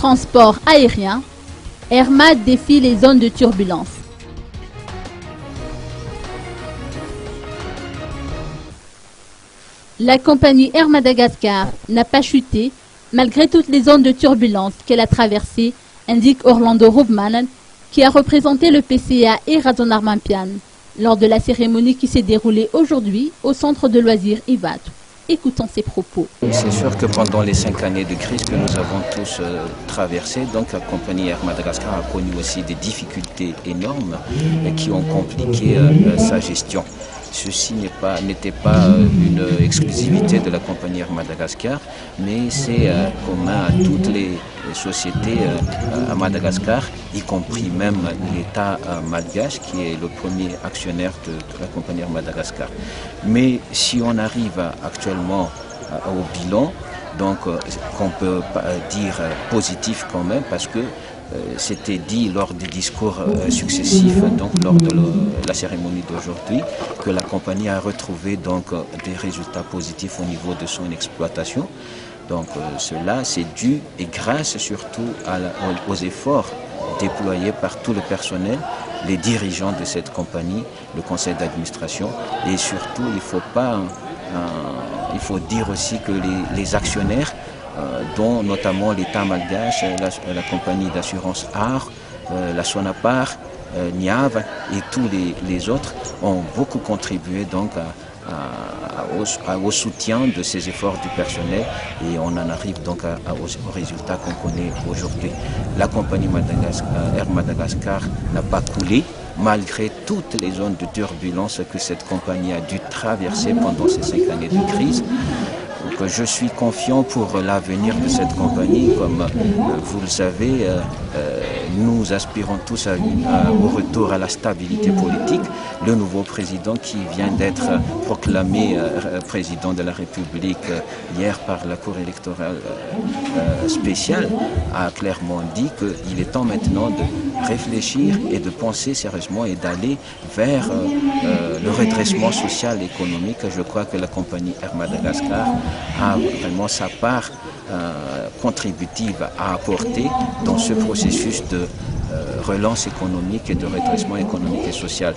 transport aérien, Air Mad défie les zones de turbulence. La compagnie Air Madagascar n'a pas chuté malgré toutes les zones de turbulence qu'elle a traversées, indique Orlando Rovman, qui a représenté le PCA et Razonarmampian lors de la cérémonie qui s'est déroulée aujourd'hui au centre de loisirs Ivatu. Écoutons ses propos. C'est sûr que pendant les 5 années de crise que nous avons tous traversées, donc la compagnie Air Madagascar a connu aussi des difficultés énormes qui ont compliqué sa gestion. Ceci n'était pas une exclusivité de la compagnie Air Madagascar, mais c'est commun à toutes les sociétés à Madagascar, y compris même l'État malgache qui est le premier actionnaire de la compagnie Air Madagascar. Mais si on arrive actuellement au bilan, donc qu'on peut dire positif quand même, parce que c'était dit lors des discours successifs, donc lors de la cérémonie d'aujourd'hui, que la compagnie a retrouvé donc des résultats positifs au niveau de son exploitation. Donc cela c'est dû et grâce surtout aux efforts déployés par tout le personnel, les dirigeants de cette compagnie, le conseil d'administration, et surtout il faut dire aussi que les actionnaires, dont notamment l'État malgache, la compagnie d'assurance AR, la Sonapar, Niav et tous les autres ont beaucoup contribué donc au soutien de ces efforts du personnel, et on en arrive donc aux résultats qu'on connaît aujourd'hui. La compagnie Air Madagascar n'a pas coulé malgré toutes les zones de turbulence que cette compagnie a dû traverser pendant ces 5 années de crise. Donc, je suis confiant pour l'avenir de cette compagnie. Comme vous le savez, nous aspirons tous au retour à la stabilité politique. Le nouveau président qui vient d'être proclamé président de la République hier par la Cour électorale spéciale a clairement dit qu'il est temps maintenant de réfléchir et de penser sérieusement et d'aller vers le redressement social et économique. Je crois que la compagnie Air Madagascar a vraiment sa part contributive à apporter dans ce processus de relance économique et de redressement économique et social.